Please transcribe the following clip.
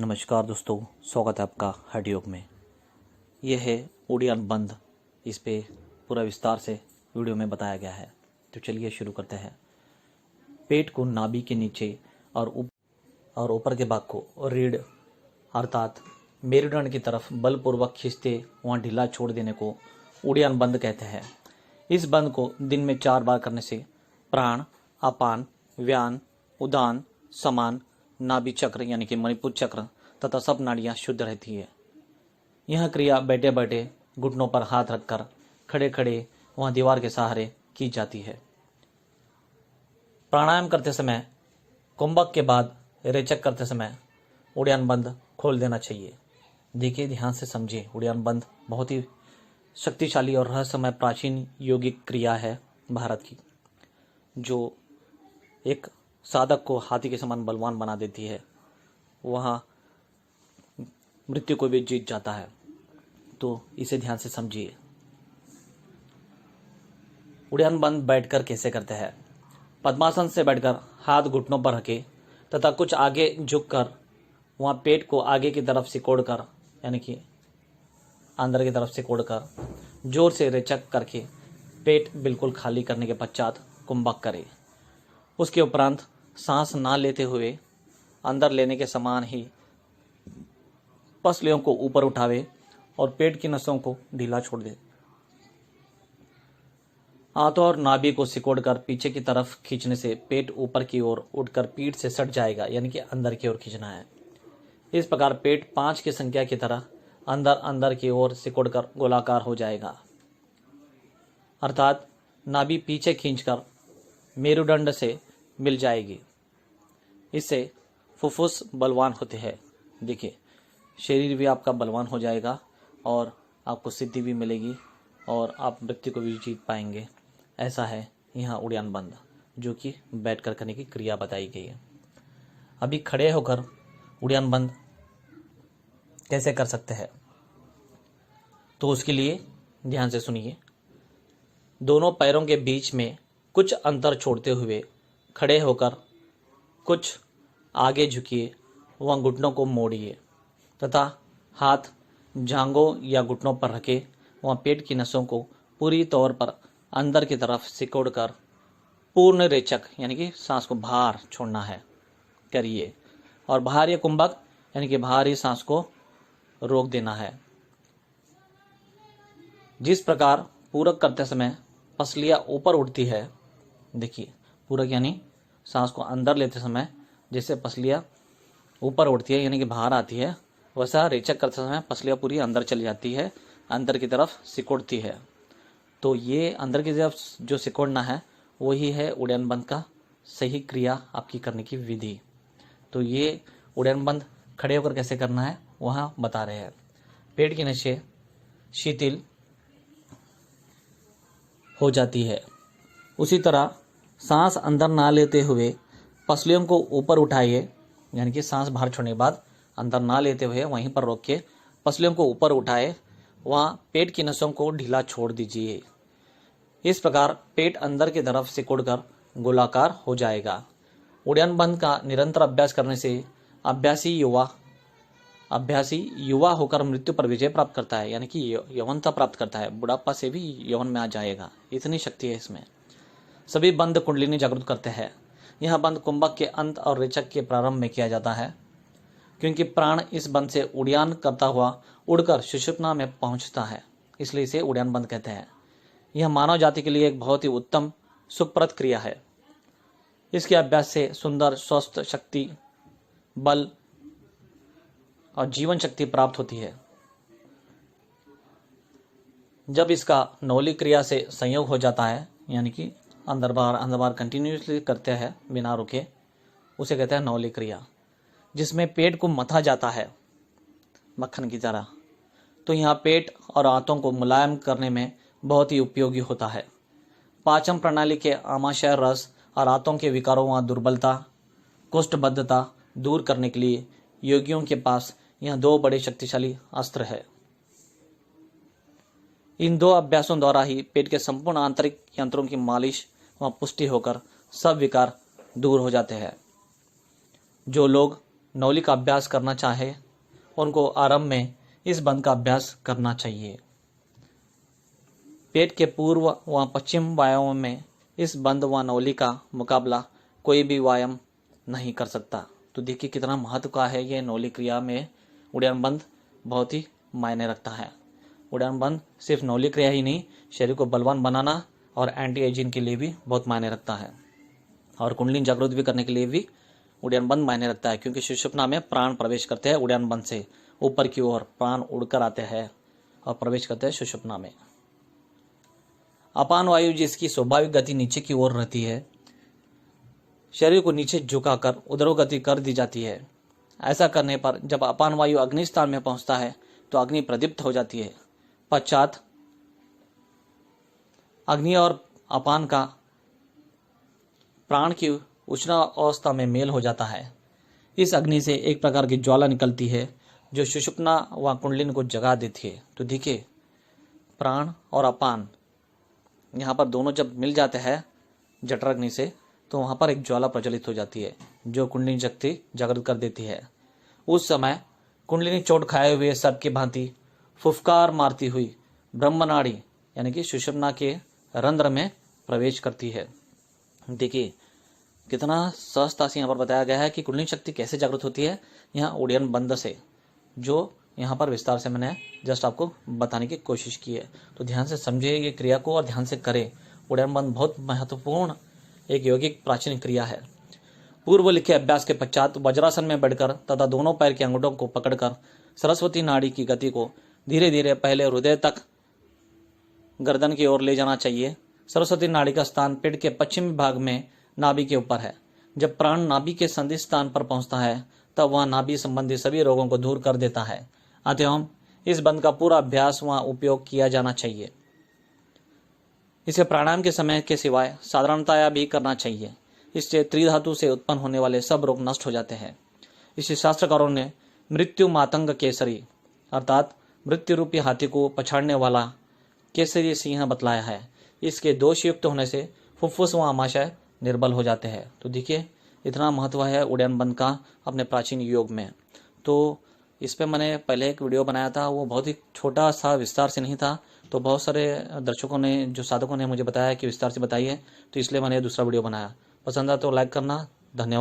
नमस्कार दोस्तों, स्वागत है आपका हठ योग में। यह है उड़ियान बंद। इस पे पूरा विस्तार से वीडियो में बताया गया है। तो चलिए शुरू करते हैं। पेट को नाभि के नीचे और ऊपर के भाग को रीढ़ अर्थात मेरुदंड की तरफ बलपूर्वक खींचते वहाँ ढीला छोड़ देने को उड़ियान बंद कहते हैं। इस बंद को दिन में 4 बार करने से प्राण, अपान, व्यान, उदान, समान, नाभि चक्र यानी कि मणिपुर चक्र तथा सब नाड़ियां शुद्ध रहती है। यह क्रिया बैठे बैठे घुटनों पर हाथ रखकर खड़े खड़े वहां दीवार के सहारे की जाती है। प्राणायाम करते समय कुंभक के बाद रेचक करते समय उड़ियान बंद खोल देना चाहिए। देखिए, ध्यान से समझिए। उड़ियान बंद बहुत ही शक्तिशाली और रहस्यमय प्राचीन योगिक क्रिया है भारत की, जो एक साधक को हाथी के समान बलवान बना देती है। वहाँ मृत्यु को भी जीत जाता है। तो इसे ध्यान से समझिए। उड़ियान बंद बैठकर कैसे करते हैं? पद्मासन से बैठकर हाथ घुटनों पर रखे तथा कुछ आगे झुककर वहाँ पेट को आगे की तरफ सिकोड़कर यानी कि अंदर की तरफ सिकोड़कर जोर से रेचक करके पेट बिल्कुल खाली करने के पश्चात कुंभक करे। उसके उपरांत सांस ना लेते हुए अंदर लेने के समान ही पसलियों को ऊपर उठावे और पेट की नसों को ढीला छोड़ दे। हाथों और नाभि को सिकोड़कर पीछे की तरफ खींचने से पेट ऊपर की ओर उठकर पीठ से सट जाएगा, यानी कि अंदर की ओर खींचना है। इस प्रकार पेट 5 की संख्या की तरह अंदर अंदर की ओर सिकोड़कर गोलाकार हो जाएगा, अर्थात नाभि पीछे खींचकर मेरुदंड से मिल जाएगी। इससे फुफ्फुस बलवान होते हैं। देखिए, शरीर भी आपका बलवान हो जाएगा और आपको सिद्धि भी मिलेगी और आप मृत्यु को भी जीत पाएंगे। ऐसा है यहाँ उड़ियान बंद, जो कि बैठकर करने की क्रिया बताई गई है। अभी खड़े होकर उड़ियान बंद कैसे कर सकते हैं, तो उसके लिए ध्यान से सुनिए। दोनों पैरों के बीच में कुछ अंतर छोड़ते हुए खड़े होकर कुछ आगे झुकिए, वहाँ घुटनों को मोड़िए तथा हाथ जांघों या घुटनों पर रखे वहाँ पेट की नसों को पूरी तौर पर अंदर की तरफ सिकोड़कर पूर्ण रेचक यानी कि सांस को बाहर छोड़ना है करिए, और बाहरी कुंभक यानी कि बाहरी सांस को रोक देना है। जिस प्रकार पूरक करते समय पसलियाँ ऊपर उठती है, देखिए पूरक यानी सांस को अंदर लेते समय जैसे पसलियाँ ऊपर उठती है यानी कि बाहर आती है, वैसा रेचक करते समय पसलियाँ पूरी अंदर चली जाती है, अंदर की तरफ सिकोड़ती है। तो ये अंदर की तरफ जो सिकोड़ना है वही है उड़ियान बंद का सही क्रिया आपकी करने की विधि। तो ये उड़ियान बंद खड़े होकर कैसे करना है वहाँ बता रहे हैं। पेट की नसें शिथिल हो जाती है। उसी तरह सांस अंदर ना लेते हुए पसलियों को ऊपर उठाइए, यानी कि सांस बाहर छोड़ने के बाद अंदर ना लेते हुए वहीं पर रोक के पसलियों को ऊपर उठाए, वहाँ पेट की नसों को ढीला छोड़ दीजिए। इस प्रकार पेट अंदर की तरफ सिकुड़कर गोलाकार हो जाएगा। उड़ियान बंद का निरंतर अभ्यास करने से अभ्यासी युवा होकर मृत्यु पर विजय प्राप्त करता है, यानी कि यौवनता प्राप्त करता है। बुढ़ापा से भी यौवन में आ जाएगा, इतनी शक्ति है इसमें। सभी बंद कुंडलिनी जागृत करते हैं। यह बंद कुंभक के अंत और रेचक के प्रारंभ में किया जाता है, क्योंकि प्राण इस बंद से उड़ियान करता हुआ उड़कर सुषुप्ना में पहुंचता है, इसलिए इसे उड़ियान बंद कहते हैं। यह मानव जाति के लिए एक बहुत ही उत्तम सुखप्रद क्रिया है। इसके अभ्यास से सुंदर, स्वस्थ, शक्ति, बल और जीवन शक्ति प्राप्त होती है। जब इसका नौली क्रिया से संयोग हो जाता है, यानी कि अंदर बाहर कंटिन्यूसली करते हैं बिना रुके, उसे कहते हैं नौली क्रिया, जिसमें पेट को मथा जाता है मक्खन की तरह। तो यहाँ पेट और आंतों को मुलायम करने में बहुत ही उपयोगी होता है। पाचन प्रणाली के आमाशय रस और आंतों के विकारों व दुर्बलता, कोष्ठबद्धता दूर करने के लिए योगियों के पास यह 2 बड़े शक्तिशाली अस्त्र है। इन 2 अभ्यासों द्वारा ही पेट के संपूर्ण आंतरिक यंत्रों की मालिश व पुष्टि होकर सब विकार दूर हो जाते हैं। जो लोग नौली का अभ्यास करना चाहे उनको आरंभ में इस बंद का अभ्यास करना चाहिए। पेट के पूर्व व पश्चिम व्यायामों में इस बंद व नौली का मुकाबला कोई भी व्यायाम नहीं कर सकता। तो देखिए कितना महत्व का है ये नौली क्रिया में उड़ान बंद बहुत ही मायने रखता है। उड़ान बंद सिर्फ नौली क्रिया ही नहीं, शरीर को बलवान बनाना और एंटी एजिंग के लिए भी बहुत मायने रखता है, और कुंडलिनी जागृत भी करने के लिए भी उड़ान बंद मायने रखता है, क्योंकि सुषुप्ना में प्राण प्रवेश करते हैं उड़ान बंद से ऊपर की ओर प्राण उड़कर आते हैं और प्रवेश करते हैं सुषुप्ना में। अपान वायु जिसकी स्वाभाविक गति नीचे की ओर रहती है, शरीर को नीचे झुकाकर उदरोगति कर दी जाती है। ऐसा करने पर जब अपान वायु अग्नि स्थान में पहुंचता है तो अग्नि प्रदीप्त हो जाती है। पश्चात अग्नि और अपान का प्राण की उष्ण अवस्था में मेल हो जाता है। इस अग्नि से एक प्रकार की ज्वाला निकलती है जो सुषुप्ना व कुंडलिनी को जगा देती है। तो देखिए प्राण और अपान यहाँ पर दोनों जब मिल जाते हैं जठराग्नि से, तो वहाँ पर एक ज्वाला प्रज्वलित हो जाती है जो कुंडलिनी शक्ति जागृत कर देती है। उस समय कुंडलिनी चोट खाए हुए सर्प की भांति फुफकार मारती हुई ब्रह्मनाड़ी यानी कि सुषुप्ना के रंध्र में प्रवेश करती है। देखिए कितना सहजता से यहाँ पर बताया गया है कि कुंडलिनी शक्ति कैसे जागृत होती है, यहाँ उड़ान बंद से, जो यहाँ पर विस्तार से मैंने जस्ट आपको बताने की कोशिश की है। तो ध्यान से समझिए ये क्रिया को और ध्यान से करें। उड़ान बंद बहुत महत्वपूर्ण एक यौगिक प्राचीन क्रिया है। पूर्व लिखे अभ्यास के पश्चात वज्रासन में बैठकर तथा दोनों पैर के अंगूठों को पकड़कर सरस्वती नाड़ी की गति को धीरे धीरे पहले हृदय तक गर्दन की ओर ले जाना चाहिए। सरस्वती नाड़ी का स्थान पेट के पश्चिमी भाग में नाभि के ऊपर है। जब प्राण नाभि के संधि स्थान पर पहुंचता है तब वह नाभि संबंधी सभी रोगों को दूर कर देता है। अतः इस बंद का पूरा अभ्यास वहां उपयोग किया जाना चाहिए। इसे प्राणायाम के समय के सिवाय साधारणतया भी करना चाहिए। इससे त्रिधातु से उत्पन्न होने वाले सब रोग नष्ट हो जाते हैं। इसे शास्त्रकारों ने मृत्यु मातंग केसरी अर्थात मृत्यु रूपी हाथी को पछाड़ने वाला केसरी सिंह बतलाया है। इसके दोष युक्त होने से फुफ्फुस व आमाशय निर्बल हो जाते हैं। तो देखिए इतना महत्व है उड़ान बंद का अपने प्राचीन योग में। तो इस पे मैंने पहले एक वीडियो बनाया था, वो बहुत ही छोटा सा विस्तार से नहीं था। तो बहुत सारे दर्शकों ने, जो साधकों ने मुझे बताया कि विस्तार से बताइए, तो इसलिए मैंने दूसरा वीडियो बनाया। पसंद आया तो लाइक करना। धन्यवाद।